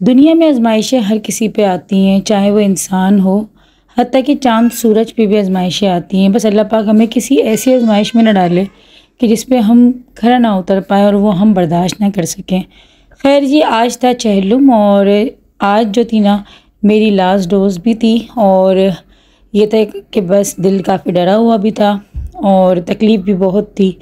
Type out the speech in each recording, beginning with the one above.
दुनिया में आजमाइशें हर किसी पे आती हैं, चाहे वो इंसान हो, हत्ता कि चाँद सूरज पे भी आजमाइशें आती हैं। बस अल्लाह पाक हमें किसी ऐसी आजमाइश में ना डाले कि जिस पे हम खरा ना उतर पाएँ और वो हम बर्दाश्त ना कर सकें। खैर जी, आज था चहलुम और आज जो थी ना मेरी लास्ट डोज़ भी थी और ये था कि बस दिल काफ़ी डरा हुआ भी था और तकलीफ़ भी बहुत थी।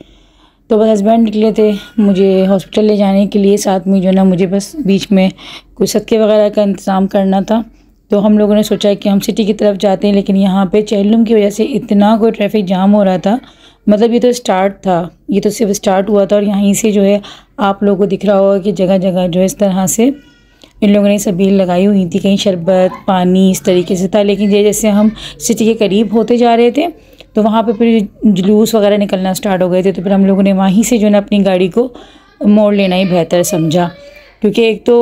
तो बस हस्बैंड निकले थे मुझे हॉस्पिटल ले जाने के लिए, साथ में जो ना मुझे बस बीच में कुछ सदक़े वगैरह का इंतज़ाम करना था। तो हम लोगों ने सोचा कि हम सिटी की तरफ जाते हैं, लेकिन यहाँ पे चहलुम की वजह से इतना कोई ट्रैफिक जाम हो रहा था। मतलब ये तो स्टार्ट था, ये तो सिर्फ स्टार्ट हुआ था और यहीं से जो है आप लोगों को दिख रहा होगा कि जगह जगह जो है इस तरह से इन लोगों ने सबील लगाई हुई थी, कहीं शरबत पानी इस तरीके से था। लेकिन जैसे हम सिटी के करीब होते जा रहे थे तो वहाँ पे फिर जुलूस वगैरह निकलना स्टार्ट हो गए थे। तो फिर हम लोगों ने वहीं से जो है ना अपनी गाड़ी को मोड़ लेना ही बेहतर समझा, क्योंकि एक तो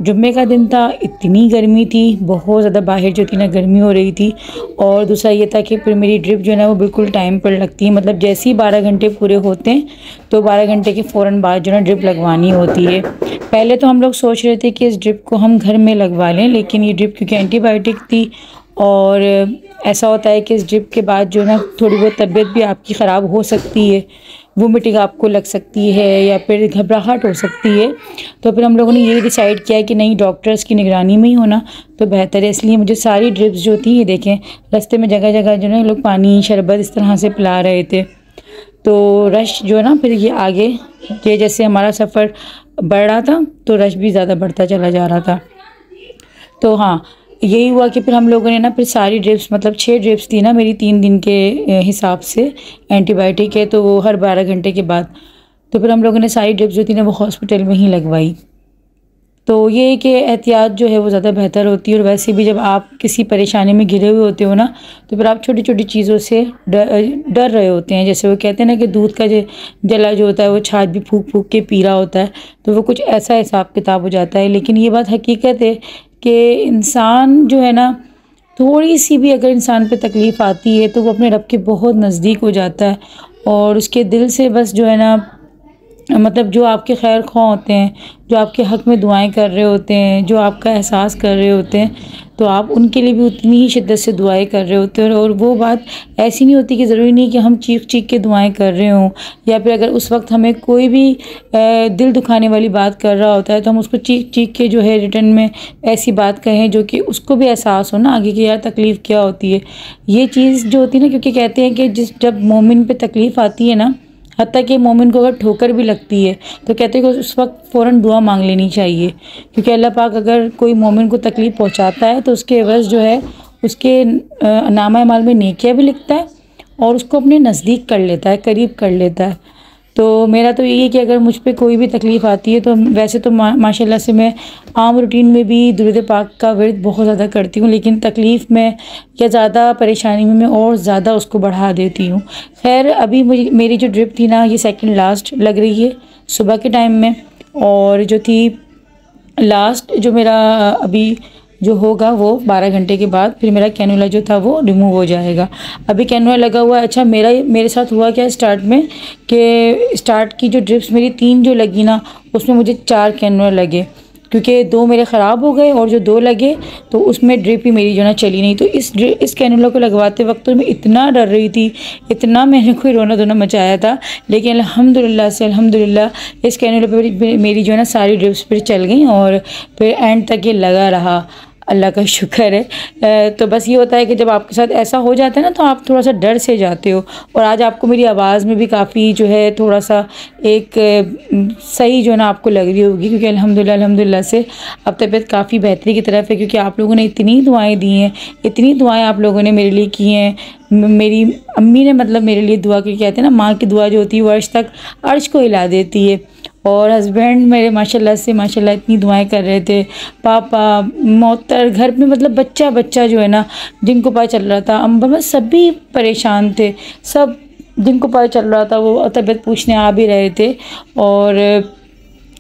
जुम्मे का दिन था, इतनी गर्मी थी, बहुत ज़्यादा बाहर जो थी ना गर्मी हो रही थी। और दूसरा ये था कि फिर मेरी ड्रिप जो है ना वो बिल्कुल टाइम पर लगती है, मतलब जैसे ही 12 घंटे पूरे होते हैं तो 12 घंटे के फ़ौरन बाद जो है ना ड्रिप लगवानी होती है। पहले तो हम लोग सोच रहे थे कि इस ड्रिप को हम घर में लगवा लें, लेकिन ये ड्रिप क्योंकि एंटीबायोटिक थी और ऐसा होता है कि इस ड्रिप के बाद जो है ना थोड़ी बहुत तबीयत भी आपकी ख़राब हो सकती है, वोमिटिंग आपको लग सकती है या फिर घबराहट हो सकती है। तो फिर हम लोगों ने ये डिसाइड किया कि नहीं, डॉक्टर्स की निगरानी में ही होना तो बेहतर है। इसलिए मुझे सारी ड्रिप्स जो थी, ये देखें रास्ते में जगह जगह जो है लोग पानी शरबत इस तरह से पिला रहे थे। तो रश जो है ना फिर ये आगे ये जैसे हमारा सफ़र बढ़ रहा था तो रश भी ज़्यादा बढ़ता चला जा रहा था। तो हाँ, यही हुआ कि फिर हम लोगों ने ना फिर सारी ड्रिप्स, मतलब 6 ड्रिप्स थी ना मेरी 3 दिन के हिसाब से, एंटीबायोटिक है तो वो हर 12 घंटे के बाद। तो फिर हम लोगों ने सारी ड्रिप्स जो थी ना वो हॉस्पिटल में ही लगवाई। तो ये है कि एहतियात जो है वो ज़्यादा बेहतर होती है। और वैसे भी जब आप किसी परेशानी में घिरे हुए होते हो ना तो फिर आप छोटी छोटी चीज़ों से डर रहे होते हैं। जैसे वो कहते हैं ना कि दूध का जला जो होता है वो छाछ भी फूंक फूंक के पी रहा होता है, तो वो कुछ ऐसा हिसाब किताब हो जाता है। लेकिन ये बात हकीकत है कि इंसान जो है ना, थोड़ी सी भी अगर इंसान पे तकलीफ़ आती है तो वो अपने रब के बहुत नज़दीक हो जाता है और उसके दिल से बस जो है ना, मतलब जो आपके खैर ख्वाह होते हैं, जो आपके हक़ में दुआएं कर रहे होते हैं, जो आपका एहसास कर रहे होते हैं, तो आप उनके लिए भी उतनी ही शिद्दत से दुआएं कर रहे होते हैं। और वो बात ऐसी नहीं होती कि ज़रूरी नहीं कि हम चीख चीख के दुआएं कर रहे हों, या फिर अगर उस वक्त हमें कोई भी दिल दुखाने वाली बात कर रहा होता है तो हम उसको चीख चीख के जो है रिटर्न में ऐसी बात कहें जो कि उसको भी एहसास हो ना आगे कि यार तकलीफ़ क्या होती है। ये चीज़ जो होती है ना, क्योंकि कहते हैं कि जब मोमिन पे तकलीफ़ आती है ना, हत्ता कि मोमिन को अगर ठोकर भी लगती है तो कहते हैं कि उस वक्त फ़ौरन दुआ मांग लेनी चाहिए, क्योंकि अल्लाह पाक अगर कोई मोमिन को तकलीफ़ पहुंचाता है तो उसके एवज़ जो है उसके नामा माल में नेकियां भी लिखता है और उसको अपने नज़दीक कर लेता है, करीब कर लेता है। तो मेरा तो यही है कि अगर मुझ पे कोई भी तकलीफ़ आती है तो वैसे तो माशाल्लाह से मैं आम रूटीन में भी दुरूद पाक का विर्द बहुत ज़्यादा करती हूँ, लेकिन तकलीफ़ में या ज़्यादा परेशानी में मैं और ज़्यादा उसको बढ़ा देती हूँ। खैर, अभी मेरी जो ड्रिप थी ना ये सेकंड लास्ट लग रही है सुबह के टाइम में, और जो थी लास्ट जो मेरा अभी जो होगा वो 12 घंटे के बाद फिर मेरा कैनुला जो था वो रिमूव हो जाएगा। अभी कैनुला लगा हुआ है। अच्छा, मेरे साथ हुआ क्या स्टार्ट में कि स्टार्ट की जो ड्रिप्स मेरी 3 जो लगी ना उसमें मुझे 4 कैनुला लगे, क्योंकि 2 मेरे ख़राब हो गए और जो 2 लगे तो उसमें ड्रिप ही मेरी जो ना चली नहीं। तो इस कैनुला को लगवाते वक्त तो मैं इतना डर रही थी, इतना मैंने कोई रोना धोना मचाया था, लेकिन अल्हम्दुलिल्लाह से अल्हम्दुलिल्लाह इस कैनुला पर मेरी जो है ना सारी ड्रिप्स फिर चल गई और फिर एंड तक ये लगा रहा। अल्लाह का शुक्र है। तो बस ये होता है कि जब आपके साथ ऐसा हो जाता है ना तो आप थोड़ा सा डर से जाते हो। और आज आपको मेरी आवाज़ में भी काफ़ी जो है थोड़ा सा एक सही जो है ना आपको लग रही होगी, क्योंकि अल्हम्दुलिल्लाह से अब तबीयत काफ़ी बेहतरी की तरफ है, क्योंकि आप लोगों ने इतनी दुआएं दी हैं, इतनी दुआएं आप लोगों ने मेरे लिए की हैं। मेरी अम्मी ने मतलब मेरे लिए दुआ की, कहते हैं ना माँ की दुआ जो होती है वो अर्श को हिला देती है। और हस्बैंड मेरे माशाल्लाह इतनी दुआएं कर रहे थे, पापा मोहतर घर में, मतलब बच्चा जो है ना जिनको पता चल रहा था, अम्बा बस सभी परेशान थे, सब जिनको पता चल रहा था वो तबीयत पूछने आ भी रहे थे और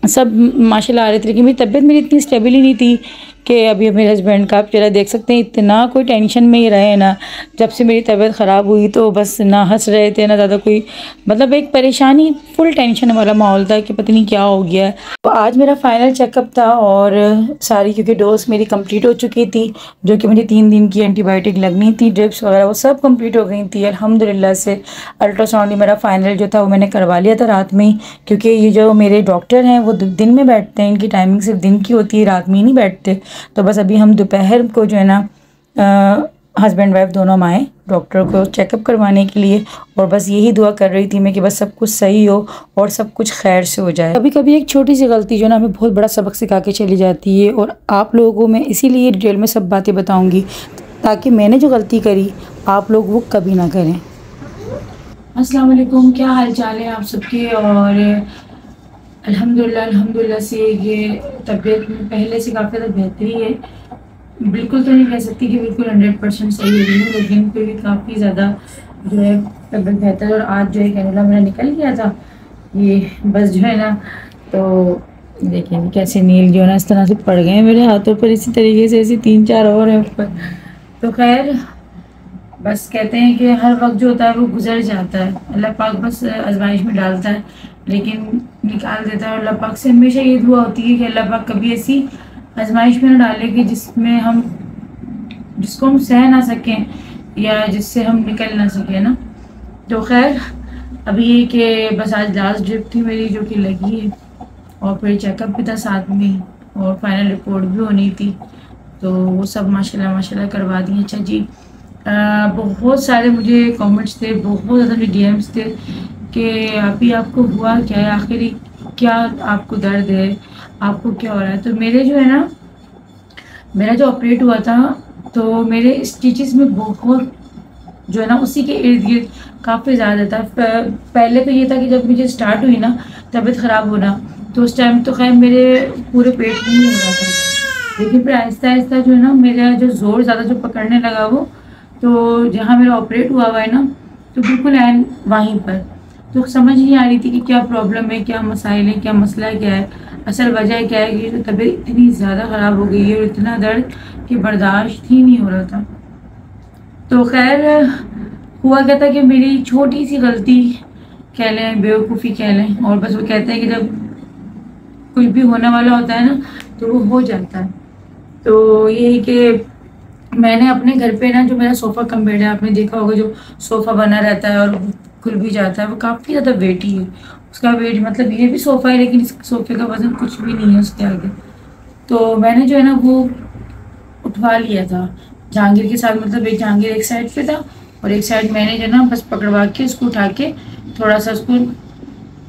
सब माशाल्लाह आ रहे थे। लेकिन मेरी तबीयत इतनी स्टेबल ही नहीं थी कि अभी मेरे हस्बैंड का आप चेहरा देख सकते हैं, इतना कोई टेंशन में ही रहे ना। जब से मेरी तबीयत ख़राब हुई तो बस ना हंस रहे थे ना ज़्यादा कोई, मतलब एक परेशानी, फुल टेंशन वाला माहौल था कि पता नहीं क्या हो गया है। तो आज मेरा फाइनल चेकअप था और सारी क्योंकि डोज मेरी कंप्लीट हो चुकी थी, जो कि मुझे 3 दिन की एंटीबायोटिक लगनी थी, ड्रिप्स वगैरह वो सब कंप्लीट हो गई थी अल्हम्दुलिल्लाह से। अल्ट्रासाउंड ही मेरा फाइनल जो था वो मैंने करवा लिया था रात में ही, क्योंकि ये जो मेरे डॉक्टर हैं वो दिन में बैठते हैं, इनकी टाइमिंग सिर्फ दिन की होती है, रात में ही नहीं बैठते। तो बस अभी हम दोपहर को जो है ना हस्बैंड वाइफ दोनों हम आए डॉक्टर को चेकअप करवाने के लिए, और बस यही दुआ कर रही थी मैं कि बस सब कुछ सही हो और सब कुछ खैर से हो जाए। कभी कभी एक छोटी सी गलती जो ना हमें बहुत बड़ा सबक सिखा के चली जाती है, और आप लोगों को मैं इसीलिए डिटेल में सब बातें बताऊंगी ताकि मैंने जो गलती करी आप लोग वो कभी ना करें। अस्सलाम वालेकुम, क्या हाल चाल है आप सबके। और अल्हम्दुलिल्लाह से ये तबीयत में पहले से काफ़ी ज़्यादा बेहतरी है। बिल्कुल तो नहीं कह सकती कि बिल्कुल 100% सही हो गई हूँ, लेकिन फिर भी काफ़ी ज़्यादा जो है तबीयत बेहतर है। और आज जो है कैनुला मेरा निकल गया था, ये बस जो है ना, तो देखिए कैसे नील जो है ना इस तरह से पड़ गए हैं मेरे हाथों पर, इसी तरीके से ऐसे 3-4 और हैं ऊपर। तो खैर बस कहते हैं कि हर वक्त जो होता है वो गुजर जाता है, अल्लाह पाक बस आजमाइश में डालता है लेकिन निकाल देता है। अल्लाह पाक से हमेशा ये दुआ होती है कि अल्लाह पाक कभी ऐसी आजमाइश में न डाले कि जिसको हम सह ना सकें या जिससे हम निकल ना सकें ना। तो खैर अभी ये कि बस आज लास्ट ड्रिप थी मेरी जो कि लगी है, और फिर चेकअप भी था साथ में, और फाइनल रिपोर्ट भी होनी थी, तो वो सब माशाल्लाह करवा दी। अच्छा जी, बहुत सारे मुझे कमेंट्स थे, बहुत ज़्यादा मुझे डीएम्स थे कि अभी आपको हुआ क्या है, आखिर क्या आपको दर्द है, आपको क्या हो रहा है। तो मेरे जो है ना, मेरा जो ऑपरेट हुआ था तो मेरे स्टिचेस में बहुत जो है ना उसी के इर्द गिर्द काफ़ी ज़्यादा था। पहले तो ये था कि जब मुझे स्टार्ट हुई ना तबीयत ख़राब होना, तो उस टाइम तो खैर मेरे पूरे पेट में ही हो रहा था, लेकिन फिर आहिस्ता आहिस्ता जो है ना मेरा जो ज़ोर ज़्यादा जो पकड़ने लगा वो, तो जहाँ मेरा ऑपरेट हुआ है ना तो बिल्कुल एन वहीं पर, तो समझ नहीं आ रही थी कि क्या प्रॉब्लम है, क्या मसाइल है, क्या मसला क्या है, असल वजह क्या है कि तो तबीयत इतनी ज़्यादा ख़राब हो गई है और इतना दर्द कि बर्दाश्त ही नहीं हो रहा था। तो खैर हुआ क्या था कि मेरी छोटी सी गलती कह लें, बेवकूफ़ी कह लें, और बस वो कहते हैं कि जब कुछ भी होने वाला होता है ना तो वो हो जाता है। तो यही कि मैंने अपने घर पे ना जो मेरा सोफ़ा कम बेड है, आपने देखा होगा जो सोफ़ा बना रहता है और खुल भी जाता है, वो काफ़ी ज़्यादा वेटी है। उसका वेट मतलब ये भी सोफ़ा है लेकिन इस सोफ़े का वज़न कुछ भी नहीं है उसके आगे। तो मैंने जो है ना वो उठवा लिया था जहांगीर के साथ, मतलब एक जहांगीर एक साइड पे था और एक साइड मैंने जो ना बस पकड़वा के उसको उठा के थोड़ा सा उसको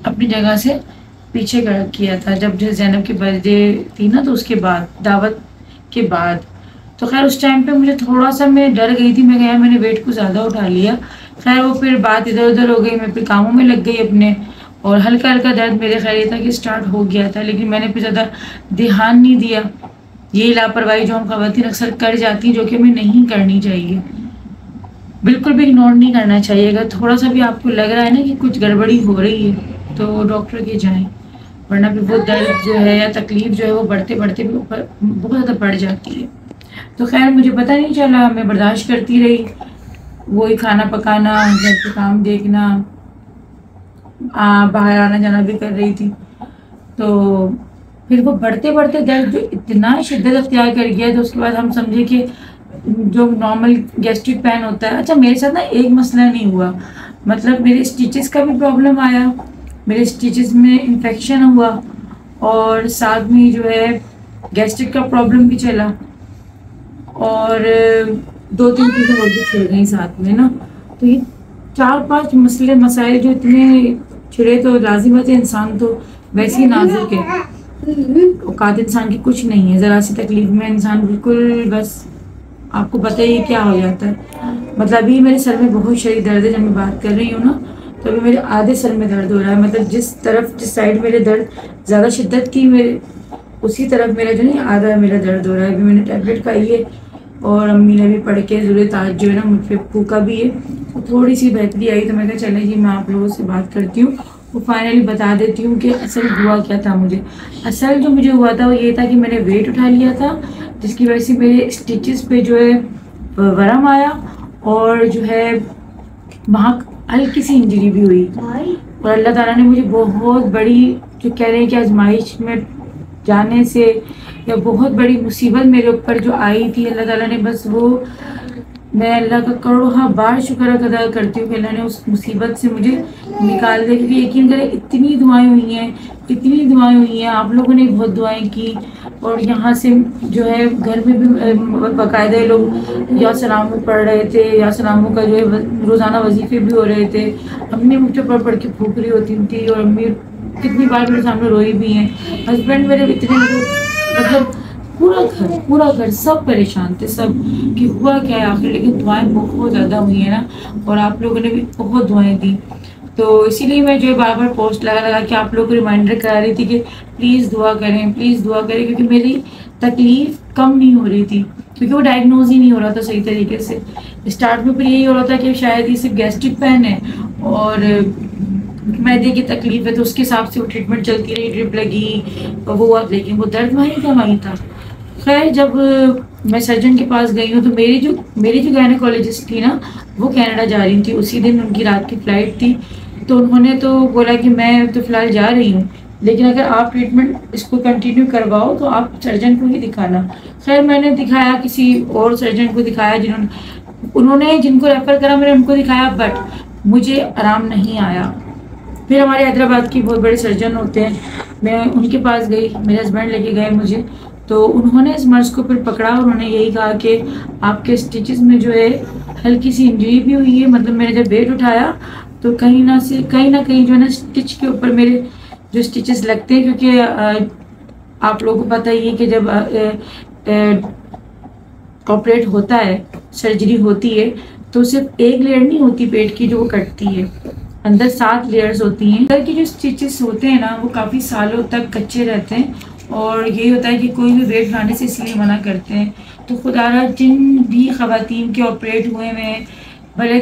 अपनी जगह से पीछे किया था। जब जो ज़ैनब की बर्थडे थी ना तो उसके बाद, दावत के बाद, तो खैर उस टाइम पे मुझे थोड़ा सा मैं डर गई थी, मैं गया मैंने वेट को ज़्यादा उठा लिया। खैर वो फिर बात इधर उधर हो गई, मैं फिर कामों में लग गई अपने, और हल्का हल्का दर्द मेरे ख्याल ये था कि स्टार्ट हो गया था, लेकिन मैंने फिर ज़्यादा ध्यान नहीं दिया। ये लापरवाही जो हम ख़वातीन अक्सर कर जाती हैं, जो कि हमें नहीं करनी चाहिए, बिल्कुल भी इग्नोर नहीं करना चाहिए। अगर थोड़ा सा भी आपको लग रहा है ना कि कुछ गड़बड़ी हो रही है तो डॉक्टर के जाएँ, वरना फिर वो दर्द जो है या तकलीफ़ जो है वो बढ़ते बढ़ते भी ऊपर बहुत ज़्यादा बढ़ जाती है। तो खैर मुझे पता नहीं चला, मैं बर्दाश्त करती रही, वही खाना पकाना, घर के काम देखना, बाहर आना जाना भी कर रही थी। तो फिर वो बढ़ते बढ़ते दर्द जो इतना शिद्दत अख्तियार कर गया, तो उसके बाद हम समझे कि जो नॉर्मल गैस्ट्रिक पेन होता है। अच्छा मेरे साथ ना एक मसला नहीं हुआ, मतलब मेरे स्टिचेस का भी प्रॉब्लम आया, मेरे स्टिचेस में इन्फेक्शन हुआ, और साथ में जो है गैस्ट्रिक का प्रॉब्लम भी चला, और 2-3 चीज़ें और भी छिड़ गई साथ में ना। तो ये 4-5 मसले मसाइल जो इतने छिड़े, तो लाजिम बात है इंसान तो वैसे ही नाजुक है, औकात इंसान की कुछ नहीं है, ज़रा सी तकलीफ में इंसान बिल्कुल बस आपको पता ही क्या हो जाता है। मतलब अभी मेरे सर में बहुत शरीर दर्द है, जब मैं बात कर रही हूँ ना तो अभी मेरे आधे सर में दर्द हो रहा है, मतलब जिस साइड मेरे दर्द ज़्यादा शिद्दत की मेरे उसी तरफ मेरा जो नहीं आधा मेरा दर्द हो रहा है। अभी मैंने टैबलेट खाई है और अम्मी ने भी पढ़ के ज़रूरत आज जो है ना मुझ पर फूका भी है, तो थोड़ी सी बेहतरी आई, तो मैं कहा चले जी मैं आप लोगों से बात करती हूँ, वो फाइनली बता देती हूँ कि असल हुआ क्या था मुझे। असल जो मुझे हुआ था वो ये था कि मैंने वेट उठा लिया था, जिसकी वजह से मेरे स्टिचेस पे जो है वरम आया और जो है वहाँ हल्की सी इंजरी भी हुई। और अल्लाह ताला ने मुझे बहुत बड़ी, जो कह रहे हैं कि आजमाइश में जाने से या बहुत बड़ी मुसीबत मेरे ऊपर जो आई थी, अल्लाह ताला ने बस वो, मैं अल्लाह का करोड़ों बार शुक्र अदा करती हूँ कि अल्लाह ने उस मुसीबत से मुझे निकाल दिया। क्योंकि यकीन करें इतनी दुआएं हुई हैं, इतनी दुआएं हुई हैं, आप लोगों ने बहुत दुआएं की। और यहाँ से जो है घर में भी बाकायदा लोग या सलामों पढ़ रहे थे, या सलामों का जो है रोज़ाना वजीफे भी हो रहे थे। अम्मी मुझे पढ़ के फूक रही होती थी और अम्मी कितनी बार मेरे सामने रोई भी हैं। हस्बैंड मेरे इतने मतलब पूरा घर सब परेशान थे, सब कि हुआ क्या है आखिर। लेकिन दुआएं बहुत ज़्यादा हुई है ना, और आप लोगों ने भी बहुत दुआएं दी। तो इसीलिए मैं जो है बार बार पोस्ट लगा के आप लोगों को रिमाइंडर करा रही थी कि प्लीज़ दुआ करें, प्लीज़ दुआ करें। क्योंकि मेरी तकलीफ़ कम नहीं हो रही थी, क्योंकि वो डायग्नोज ही नहीं हो रहा था सही तरीके से। स्टार्ट में फिर यही हो रहा था कि शायद ये सिर्फ गैस्ट्रिक पेन है और मैदे की तकलीफ है, तो उसके हिसाब से वो ट्रीटमेंट चलती रही, ड्रिप लगी वो हुआ, लेकिन वो दर्द वहीं का वहीं था। खैर जब मैं सर्जन के पास गई हूँ तो मेरी जो गायनेकोलॉजिस्ट थी ना, वो कनाडा जा रही थी, उसी दिन उनकी रात की फ़्लाइट थी। तो उन्होंने तो बोला कि मैं तो फ़िलहाल जा रही हूँ, लेकिन अगर आप ट्रीटमेंट इसको कंटिन्यू करवाओ तो आप सर्जन को ही दिखाना। खैर मैंने दिखाया, किसी और सर्जन को दिखाया, उन्होंने जिनको रेफ़र करा मैंने उनको दिखाया, बट मुझे आराम नहीं आया। फिर हमारे हैदराबाद की बहुत बड़े सर्जन होते हैं, मैं उनके पास गई, मेरे हस्बैंड लेके गए मुझे। तो उन्होंने इस मर्ज़ को फिर पकड़ा और उन्होंने यही कहा कि आपके स्टिचेस में जो है हल्की सी इंजरी भी हुई है। मतलब मैंने जब वेट उठाया तो कहीं ना कहीं जो है ना स्टिच के ऊपर मेरे जो स्टिचेस लगते हैं, क्योंकि आप लोगों को पता ही है कि जब ऑपरेट होता है, सर्जरी होती है, तो सिर्फ एक लेयर नहीं होती पेट की जो वो कटती है, अंदर 7 लेयर्स होती हैं। अंदर के जो स्टिचेस होते हैं ना, वो काफ़ी सालों तक कच्चे रहते हैं। और यही होता है कि कोई भी वेट उठाने से इसलिए मना करते हैं। तो खुदारा जिन भी ख़वातीन के ऑपरेट हुए हैं, भले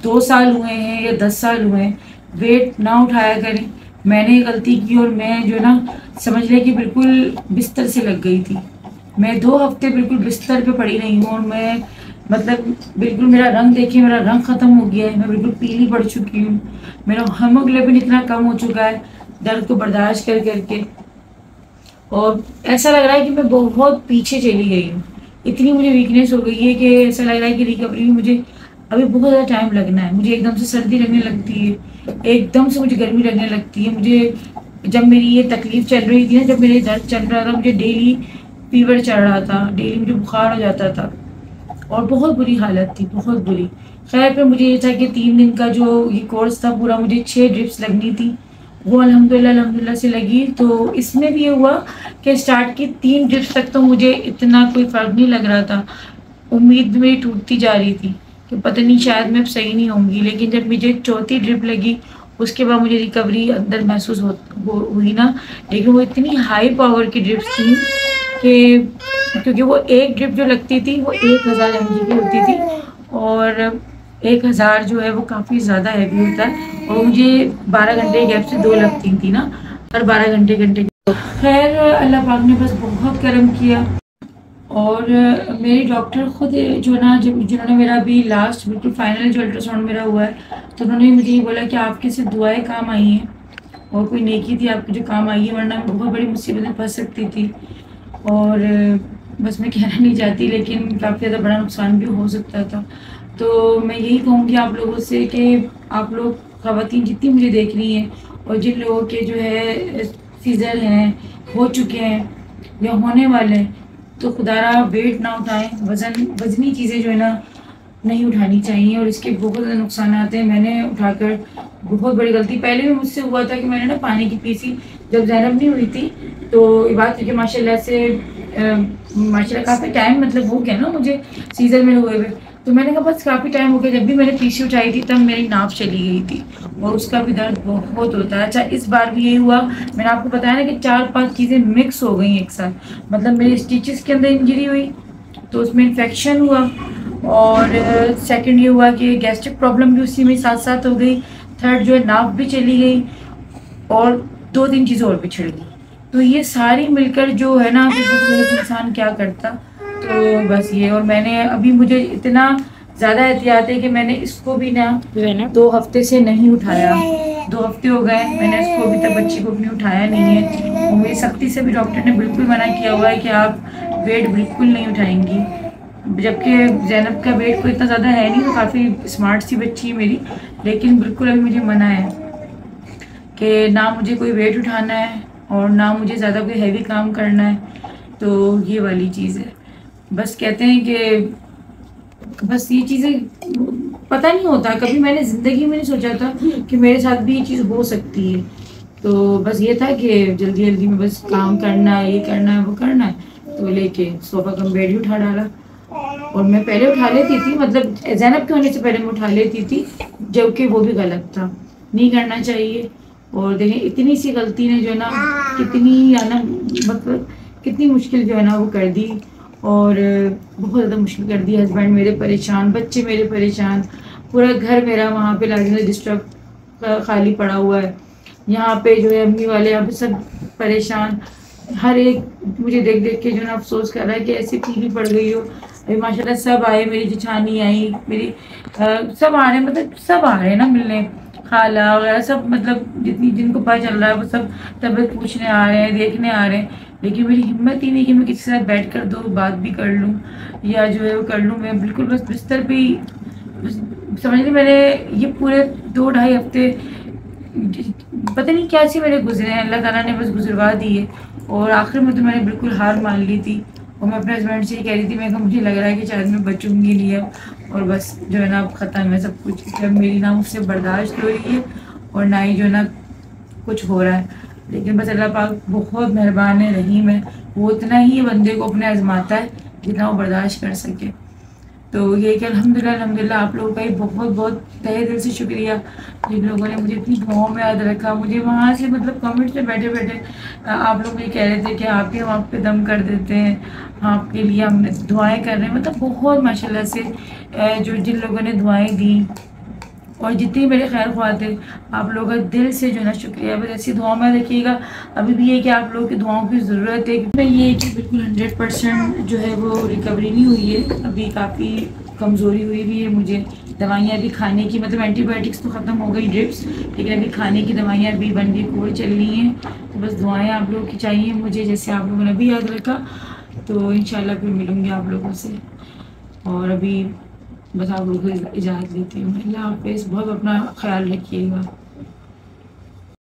2 साल हुए हैं या 10 साल हुए हैं, वेट ना उठाया करें। मैंने गलती की और मैं जो ना समझ लें कि बिल्कुल बिस्तर से लग गई थी। मैं 2 हफ्ते बिल्कुल बिस्तर पे पड़ी रही हूँ और मैं मतलब बिल्कुल मेरा रंग देखिए, मेरा रंग ख़त्म हो गया है, मैं बिल्कुल पीली पड़ चुकी हूँ, मेरा हीमोग्लोबिन इतना कम हो चुका है दर्द को बर्दाश्त कर करके। और ऐसा लग रहा है कि मैं बहुत पीछे चली गई हूँ, इतनी मुझे वीकनेस हो गई है कि ऐसा लग रहा है कि रिकवरी में मुझे अभी बहुत ज़्यादा टाइम लगना है। मुझे एकदम से सर्दी लगने लगती है, एकदम से मुझे गर्मी लगने लगती है। मुझे जब मेरी ये तकलीफ़ चल रही थी ना, जब मेरे दर्द चल रहा था, मुझे डेली फीवर चढ़ रहा था, डेली मुझे बुखार हो जाता था और बहुत बुरी हालत थी, बहुत बुरी। खैर फिर मुझे ये था कि 3 दिन का जो ये कोर्स था पूरा, मुझे 6 ड्रिप्स लगनी थी, वो अल्हम्दुलिल्लाह से लगी। तो इसमें भी ये हुआ कि स्टार्ट की 3 ड्रिप्स तक तो मुझे इतना कोई फ़र्क नहीं लग रहा था, उम्मीद मेरी टूटती जा रही थी कि पता नहीं शायद मैं अब सही नहीं होंगी। लेकिन जब मुझे 4थी ड्रिप लगी, उसके बाद मुझे रिकवरी अंदर महसूस हुई ना। लेकिन वो इतनी हाई पावर की ड्रिप्स थी कि, क्योंकि वो एक ड्रिप जो लगती थी वो 1000 mg की होती थी, और 1000 जो है वो काफ़ी ज़्यादा हैवी होता है। और मुझे 12 घंटे गैप से 2 लगती थी ना, हर 12 घंटे। खैर अल्लाह पाक ने बस बहुत करम किया। और मेरी डॉक्टर ख़ुद जो ना, जब जिन्होंने मेरा अभी लास्ट बिल्कुल फाइनल जो अल्ट्रासाउंड मेरा हुआ है, तो उन्होंने मुझे ये बोला कि आपकी सिर्फ दुआएं काम आई हैं और कोई नेकी थी आपकी जो काम आई है, वरना मैं बहुत बड़ी मुसीबत में फंस सकती थी। और बस मैं कहना नहीं चाहती, लेकिन काफ़ी ज़्यादा बड़ा नुकसान भी हो सकता था। तो मैं यही कहूँगी आप लोगों से कि आप लोग ख़वातीन जितनी मुझे देख रही हैं, और जिन लोगों के जो है सीज़र हैं, हो चुके हैं या होने वाले हैं, तो खुदारा वेट ना उठाएं, वज़नी चीज़ें जो है ना नहीं उठानी चाहिए, और इसके बहुत ज़्यादा नुकसान आते हैं। मैंने उठाकर बहुत बड़ी गलती, पहले भी मुझसे हुआ था कि मैंने ना पानी की पीसी, जब ज़ैनब नहीं हुई थी, तो ये बात कि माशाल्लाह से माशाल्लाह काफ़ी टाइम मतलब हो गया ना मुझे सीज़र में हुए हुए, तो मैंने कहा बस काफ़ी टाइम हो गया। जब भी मैंने पीसी उठाई थी तब मेरी नाप चली गई थी और उसका भी दर्द बहुत होता है। अच्छा इस बार भी यही हुआ, मैंने आपको बताया ना कि 4-5 चीज़ें मिक्स हो गई एक साथ। मतलब मेरे स्टिचेस के अंदर इंजरी हुई तो उसमें इन्फेक्शन हुआ, और सेकंड ये हुआ कि गैस्ट्रिक प्रॉब्लम भी उसी में साथ साथ हो गई, थर्ड जो है नाप भी चली गई, और 2-3 चीज़ें और बिछड़ गई। तो ये सारी मिलकर जो है ना कि इंसान क्या करता। तो बस ये, और मैंने अभी मुझे इतना ज़्यादा एहतियात है कि मैंने इसको भी ना 2 हफ्ते से नहीं उठाया। 2 हफ्ते हो गए मैंने इसको अभी तक बच्ची को अपनी उठाया नहीं है, और मेरी सख्ती से भी डॉक्टर ने बिल्कुल मना किया हुआ है कि आप वेट बिल्कुल नहीं उठाएंगी। जबकि ज़ैनब का वेट कोई इतना ज़्यादा है नहीं, तो काफ़ी स्मार्ट सी बच्ची है मेरी, लेकिन बिल्कुल अभी मुझे मना है कि ना मुझे कोई वेट उठाना है और ना मुझे ज़्यादा कोई हैवी काम करना है। तो ये वाली चीज़ है। बस कहते हैं कि बस ये चीज़ें पता नहीं होता, कभी मैंने ज़िंदगी में नहीं सोचा था कि मेरे साथ भी ये चीज़ हो सकती है। तो बस ये था कि जल्दी जल्दी में बस काम करना है, ये करना है, वो करना है, तो लेके सोफ़ा कम बेड ही उठा डाला। और मैं पहले उठा लेती थी, मतलब ज़ैनब के होने से पहले मैं उठा लेती थी, जबकि वो भी गलत था, नहीं करना चाहिए। और देखें इतनी सी गलती ने जो है ना कितनी है ना, मतलब कितनी मुश्किल जो है ना वो कर दी, और बहुत ज़्यादा मुश्किल कर दी। हस्बैंड मेरे परेशान, बच्चे मेरे परेशान, पूरा घर मेरा वहाँ पे लाजमी डिस्टर्ब खाली पड़ा हुआ है। यहाँ पे जो है अम्मी वाले यहाँ पे सब परेशान, हर एक मुझे देख देख के जो है ना अफसोस कर रहा है कि ऐसे पीली पड़ गई हो। अभी माशाल्लाह सब आए, मेरी जेठानी आई, मेरी सब आ रहे हैं, मतलब सब आ रहे हैं ना मिलने, खाला वगैरह सब, मतलब जितनी जिनको पता चल रहा है वो सब तबीयत पूछने आ रहे हैं, देखने आ रहे हैं। लेकिन मेरी हिम्मत ही नहीं कि मैं किसी के साथ बैठ कर 2 बात भी कर लूँ या जो है वो कर लूँ। मैं बिल्कुल बस बिस्तर पे ही समझ ली। मैंने ये पूरे 2 ढाई हफ्ते पता नहीं क्या सी मेरे गुजरे हैं, अल्लाह ताला ने बस गुजरवा दी है। और आखिर में तो मैंने बिल्कुल हार मान ली थी, और मैं अपने हस्बैंड से ही कह रही थी, मैं मुझे लग रहा है कि शायद मैं बचूंगी नहीं अब, और बस जो है ना अब ख़त्म है सब कुछ, जब मेरी ना मुझसे बर्दाश्त हो रही है और ना ही जो है ना कुछ हो रहा है। लेकिन बस अल्लाह पाक बहुत मेहरबान है, रहीम है, वो उतना ही बंदे को अपने आजमाता है जितना वो बर्दाश्त कर सके। तो ये कि अल्हम्दुलिल्लाह अल्हम्दुलिल्लाह आप लोगों का ही बहुत बहुत तहे दिल से शुक्रिया, जिन लोगों ने मुझे इतनी दुआओं में याद रखा। मुझे वहाँ से मतलब कमेंट्स में बैठे बैठे आप लोग ये कह रहे थे कि आप ही हम आप पे दम कर देते हैं, आपके लिए हम दुआएं कर रहे हैं, मतलब बहुत माशाल्लाह से जो जिन लोगों ने दुआएं दी और जितनी मेरे खैर ख्वाह थे, आप लोगों का दिल से जो है ना शुक्रिया। बस ऐसी दुआओं में रखिएगा। अभी भी ये कि आप लोगों की दुआओं की ज़रूरत है, क्योंकि ये कि बिल्कुल 100% जो है वो रिकवरी नहीं हुई है, अभी काफ़ी कमज़ोरी हुई भी है मुझे। दवाइयाँ भी खाने की, मतलब एंटीबायोटिक्स तो ख़त्म हो गई, ड्रिप्स, लेकिन अभी खाने की दवाइयाँ भी 1 वीक और चल रही हैं। तो बस दुआएँ आप लोगों की चाहिए मुझे, जैसे आप लोगों ने भी याद रखा। तो इंशाल्लाह फिर मिलूँगी आप लोगों से, और अभी बस आप लोगों को इजाज़त देती हूँ। अल्लाह हाफ़िज़, बहुत अपना ख्याल रखिएगा।